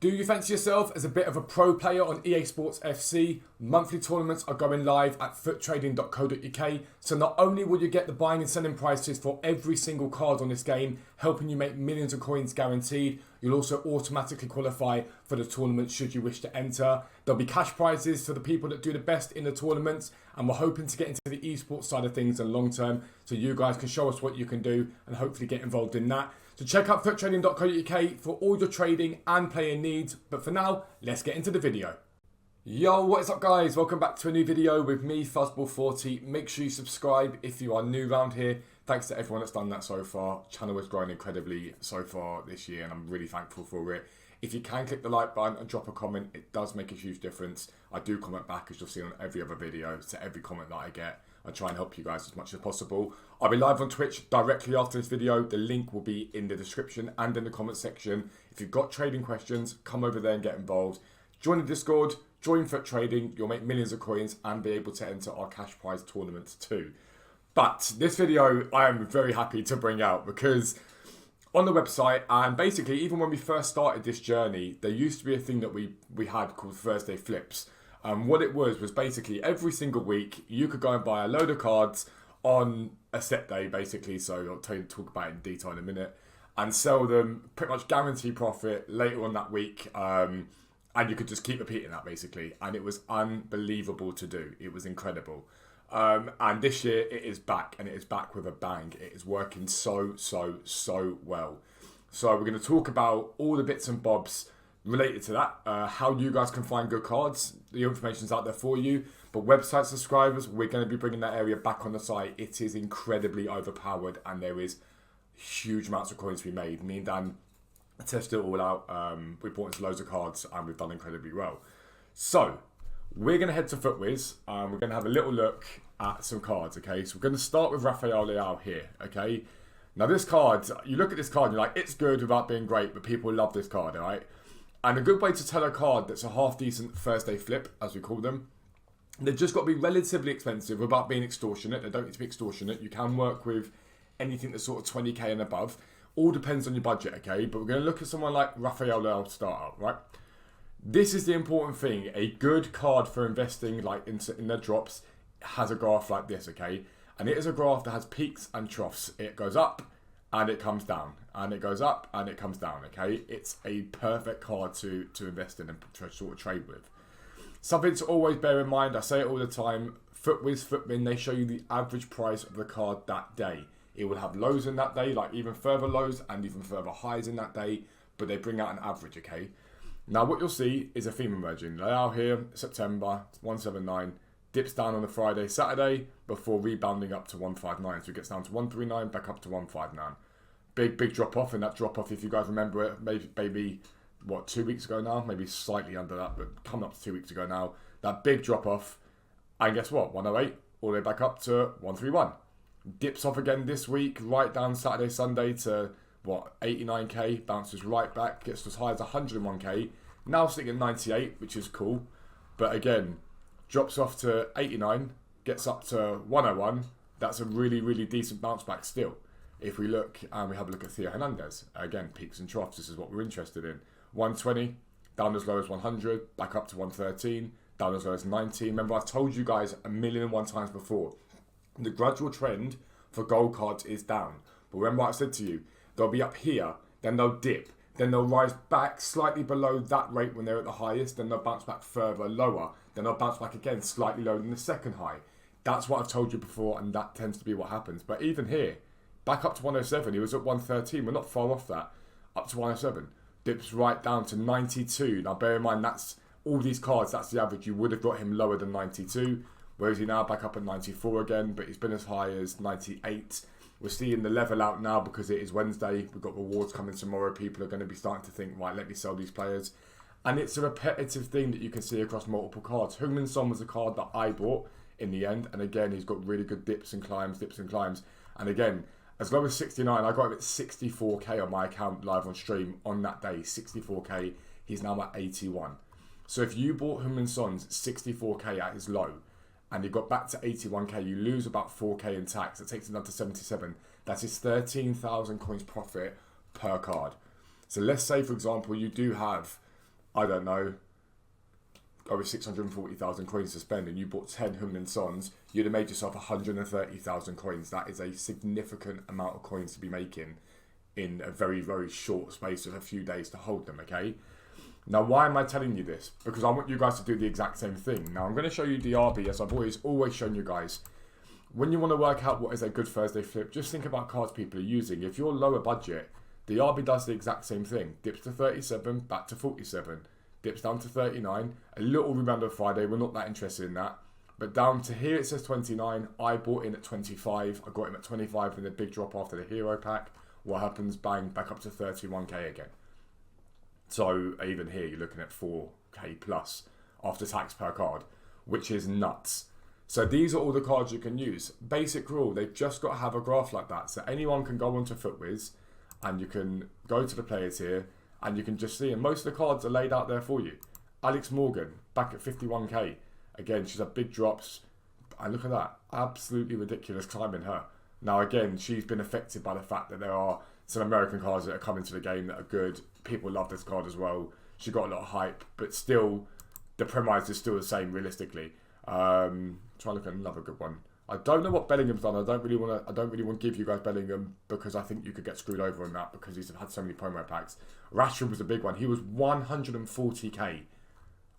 Do you fancy yourself as a bit of a pro player on EA Sports FC? Monthly tournaments are going live at foottrading.co.uk. So not only will you get the buying and selling prices for every single card on this game, helping you make millions of coins guaranteed, you'll also automatically qualify for the tournament should you wish to enter. There'll be cash prizes for the people that do the best in the tournaments, and we're hoping to get into the esports side of things in the long term, so you guys can show us what you can do and hopefully get involved in that. So check out foottrading.co.uk for all your trading and playing needs. But for now, let's get into the video. Yo, what is up guys? Welcome back to a new video with me, Fuzzball40. Make sure you subscribe if you are new around here. Thanks to everyone that's done that so far. Channel has grown incredibly so far this year and I'm really thankful for it. If you can click the like button and drop a comment, it does make a huge difference. I do comment back, as you'll see on every other video, to every comment that I get. I try and help you guys as much as possible. I'll be live on Twitch directly after this video. The link will be in the description and in the comment section. If you've got trading questions, come over there and get involved. Join the Discord, join Foot Trading. You'll make millions of coins and be able to enter our cash prize tournaments too. But this video I am very happy to bring out because on the website, and basically even when we first started this journey, there used to be a thing that we had called Thursday Flips. What it was basically every single week you could go and buy a load of cards on a set day basically, so I'll talk about it in detail in a minute, and sell them, pretty much guarantee profit later on that week, and you could just keep repeating that basically, and it was unbelievable to do. It was incredible. And this year it is back, and it is back with a bang. It is working so well. So we're going to talk about all the bits and bobs related to that, how you guys can find good cards. The information's out there for you, but website subscribers, we're going to be bringing that area back on the site. It is incredibly overpowered and there is huge amounts of coins to be made. Me and Dan tested it all out. We bought into loads of cards and we've done incredibly well. So we're going to head to FootWiz and we're going to have a little look at some cards, okay? So we're going to start with Rafael Leao here, okay? Now this card, you look at this card and you're like, it's good without being great, but people love this card, all right? And a good way to tell a card that's a half-decent Thursday flip, as we call them, they've just got to be relatively expensive without being extortionate. They don't need to be extortionate. You can work with anything that's sort of 20k and above. All depends on your budget, okay? But we're going to look at someone like Rafael Leao to start up, right? This is the important thing. A good card for investing like in their drops has a graph like this, okay? And it is a graph that has peaks and troughs. It goes up and it comes down, and it goes up and it comes down, okay? It's a perfect card to invest in and to sort of trade with. Something to always bear in mind, I say it all the time, FootWiz, FootMin, they show you the average price of the card that day. It will have lows in that day, like even further lows and even further highs in that day, but they bring out an average, okay? Now what you'll see is a theme emerging. Layout here, September, 179, dips down on the Friday, Saturday, before rebounding up to 159. So it gets down to 139, back up to 159. Big drop off, and that drop off, if you guys remember it, maybe what, 2 weeks ago now? Maybe slightly under that, but coming up to 2 weeks ago now. That big drop off, and guess what? 108, all the way back up to 131. Dips off again this week, right down Saturday, Sunday to what, 89k, bounces right back, gets to as high as 101k. Now sitting at 98, which is cool, but again, drops off to 89, gets up to 101. That's a really decent bounce back still. If we look and we have a look at Theo Hernandez, again, peaks and troughs, this is what we're interested in. 120, down as low as 100, back up to 113, down as low as 90. Remember, I've told you guys 1,000,001 times before, the gradual trend for gold cards is down. But remember what I said to you, they'll be up here, then they'll dip, then they'll rise back slightly below that rate when they're at the highest, then they'll bounce back further lower, then they'll bounce back again slightly lower than the second high. That's what I've told you before, and that tends to be what happens. But even here, back up to 107, he was at 113, we're not far off that, up to 107, dips right down to 92. Now bear in mind, that's all these cards, that's the average. You would have got him lower than 92, where is he now? Back up at 94 again, but he's been as high as 98. We're seeing the level out now because it is Wednesday. We've got rewards coming tomorrow. People are going to be starting to think, right, let me sell these players. And it's a repetitive thing that you can see across multiple cards. Heung-min Son was a card that I bought in the end. And again, he's got really good dips and climbs. And again, as low as 69, I got him at 64k on my account live on stream on that day. 64k. He's now at 81. So if you bought Heung-min Son's 64k at his low, and he got back to 81k, you lose about 4k in tax. That takes him down to 77. That is 13,000 coins profit per card. So let's say, for example, you do have I don't know, over 640,000 coins to spend, and you bought 10 Heung-min Sons, you'd have made yourself 130,000 coins. That is a significant amount of coins to be making in a very, very short space of a few days to hold them, okay? Now, why am I telling you this? Because I want you guys to do the exact same thing. Now, I'm going to show you the RB, as I've always shown you guys. When you want to work out what is a good Thursday flip, just think about cards people are using. If you're lower budget, the RB does the exact same thing. Dips to 37, back to 47. Dips down to 39. A little rebound on Friday. We're not that interested in that. But down to here, it says 29. I bought in at 25. I got him at 25 in a big drop after the hero pack. What happens? Bang, back up to 31k again. So even here, you're looking at 4k plus after tax per card, which is nuts. So these are all the cards you can use. Basic rule, they've just got to have a graph like that. So anyone can go onto FootWiz and you can go to the players here and you can just see, and most of the cards are laid out there for you. Alex Morgan, back at 51k. Again, she's had big drops. And look at that, absolutely ridiculous climbing her. Now again, she's been affected by the fact that there are some American cards that are coming to the game that are good. People love this card as well. She got a lot of hype, but still, the premise is still the same realistically. Try and look at another good one. I don't know what Bellingham's done. I don't really want to give you guys Bellingham because I think you could get screwed over on that because he's had so many promo packs. Rashford was a big one. He was 140k,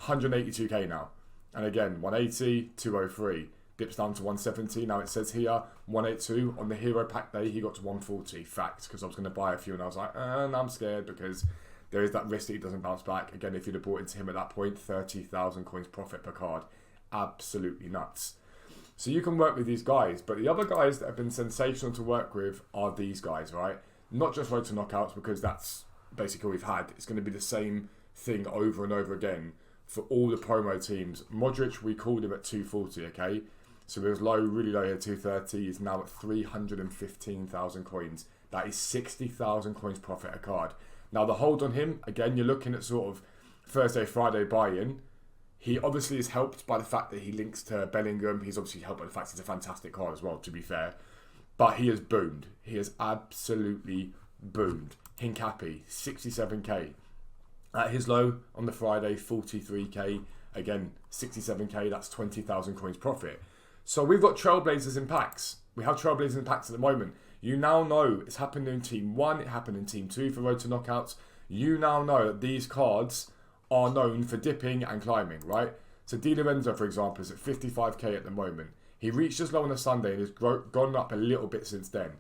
182k now, and again 180, 203. Dips down to 170. Now it says here 182. On the hero pack day, he got to 140. Fact, because I was going to buy a few and I was like, no, I'm scared because there is that risk that he doesn't bounce back. Again, if you'd have bought into him at that point, 30,000 coins profit per card. Absolutely nuts. So you can work with these guys, but the other guys that have been sensational to work with are these guys, right? Not just Road to Knockouts, because that's basically all we've had. It's going to be the same thing over and over again for all the promo teams. Modric, we called him at 240, okay? So he was low, really low here, 230. He's now at 315,000 coins. That is 60,000 coins profit a card. Now the hold on him, again, you're looking at sort of Thursday, Friday buy-in. He obviously is helped by the fact that he links to Bellingham. He's obviously helped by the fact he's a fantastic card as well, to be fair. But he has boomed. He has absolutely boomed. Hincapi, 67k. At his low on the Friday, 43k. Again, 67k, that's 20,000 coins profit. So we've got Trailblazers in packs. We have Trailblazers in packs at the moment. You now know it's happened in Team 1, it happened in Team 2 for Road to Knockouts. You now know that these cards are known for dipping and climbing, right? So Di Lorenzo, for example, is at 55k at the moment. He reached as low on a Sunday and has gone up a little bit since then.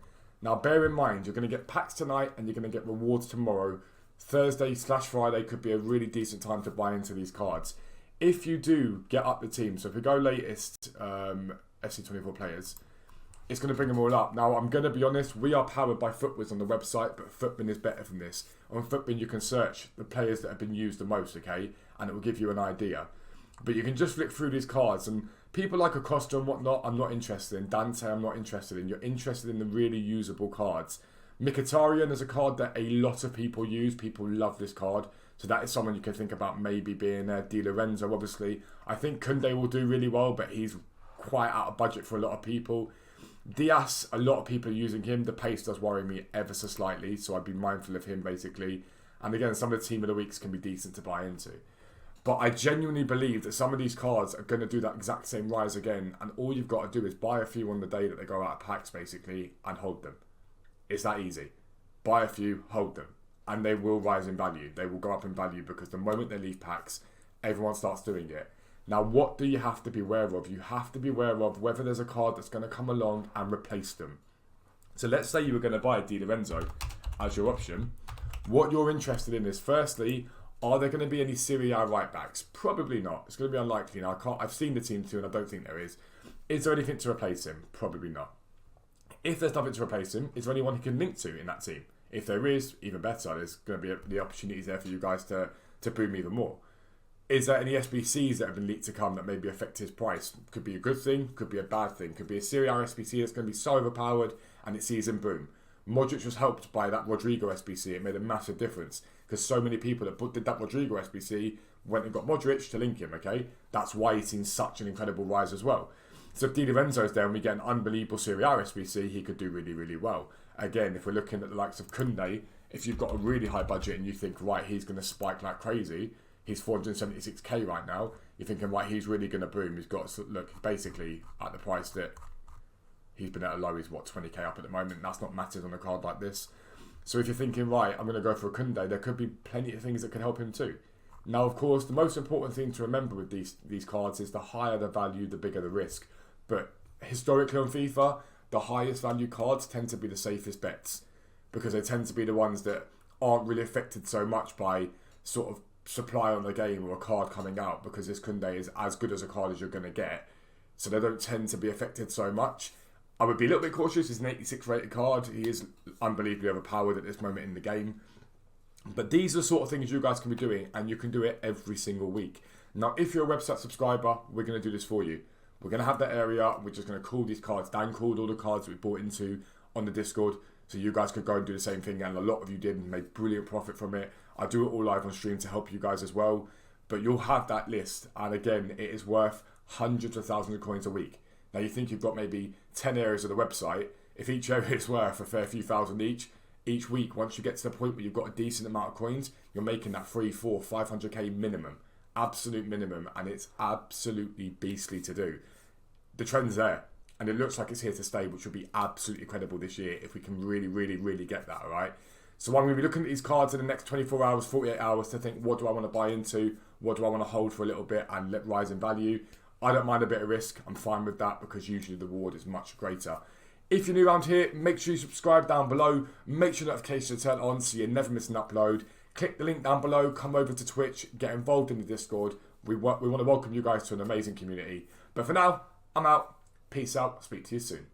Now, bear in mind, you're going to get packs tonight and you're going to get rewards tomorrow. Thursday/Friday could be a really decent time to buy into these cards. If you do get up the team, so if we go latest FC24 players, it's going to bring them all up. Now, I'm going to be honest, we are powered by FootWiz on the website, but Footbin is better than this. On Footbin, you can search the players that have been used the most, okay? And it will give you an idea. But you can just flick through these cards, and people like Acosta and whatnot, I'm not interested in. Dante, I'm not interested in. You're interested in the really usable cards. Mkhitaryan is a card that a lot of people use. People love this card. So that is someone you can think about maybe being Di Lorenzo, obviously. I think Koundé will do really well, but he's quite out of budget for a lot of people. Diaz, a lot of people are using him. The pace does worry me ever so slightly, so I'd be mindful of him, basically. And again, some of the team of the weeks can be decent to buy into. But I genuinely believe that some of these cards are going to do that exact same rise again, and all you've got to do is buy a few on the day that they go out of packs, basically, and hold them. It's that easy. Buy a few, hold them. And they will rise in value. They will go up in value because the moment they leave packs, everyone starts doing it. Now, what do you have to be aware of? You have to be aware of whether there's a card that's going to come along and replace them. So let's say you were going to buy Di Lorenzo as your option. What you're interested in is, firstly, are there going to be any Serie A right backs? Probably not. It's going to be unlikely. Now, I've seen the team too, and I don't think there is. Is there anything to replace him? Probably not. If there's nothing to replace him, is there anyone he can link to in that team? If there is, even better. There's going to be the opportunities there for you guys to boom even more. Is there any SBCs that have been leaked to come that maybe affect his price? Could be a good thing, could be a bad thing. Could be a Serie A SBC that's going to be so overpowered and it sees him boom. Modric was helped by that Rodrigo SBC. It made a massive difference because so many people that did that Rodrigo SBC went and got Modric to link him, okay? That's why he's seen such an incredible rise as well. So if Di Lorenzo's there and we get an unbelievable Serie A SBC, he could do really, really well. Again, if we're looking at the likes of Koundé, if you've got a really high budget and you think, right, he's going to spike like crazy, he's 476k right now. You're thinking, right, he's really going to boom. He's got to look basically at the price that he's been at a low. He's what, 20k up at the moment. That's not massive on a card like this. So if you're thinking, right, I'm going to go for a Koundé, there could be plenty of things that can help him too. Now, of course, the most important thing to remember with these cards is the higher the value, the bigger the risk. But historically on FIFA, the highest value cards tend to be the safest bets because they tend to be the ones that aren't really affected so much by sort of supply on the game or a card coming out, because this Koundé is as good as a card as you're going to get. So they don't tend to be affected so much. I would be a little bit cautious. He's an 86 rated card. He is unbelievably overpowered at this moment in the game. But these are the sort of things you guys can be doing, and you can do it every single week. Now, if you're a website subscriber, we're going to do this for you. We're going to have that area. We're just going to call these cards. Dan called all the cards we bought into on the Discord, so you guys could go and do the same thing, and a lot of you did and made brilliant profit from it. I do it all live on stream to help you guys as well. But you'll have that list, and again, it is worth hundreds of thousands of coins a week. Now, you think you've got maybe 10 areas of the website. If each area is worth a fair few thousand each week, once you get to the point where you've got a decent amount of coins, you're making that 3, 4, 500k minimum. Absolute minimum, and it's absolutely beastly to do. The trend's there, and it looks like it's here to stay, which will be absolutely incredible this year if we can really, really, really get that, alright? So I'm going to be looking at these cards in the next 24 hours, 48 hours to think, what do I want to buy into? What do I want to hold for a little bit and let rise in value? I don't mind a bit of risk. I'm fine with that because usually the reward is much greater. If you're new around here, make sure you subscribe down below. Make sure notifications are turned on so you never miss an upload. Click the link down below. Come over to Twitch. Get involved in the Discord. We want to welcome you guys to an amazing community. But for now, I'm out. Peace out. Speak to you soon.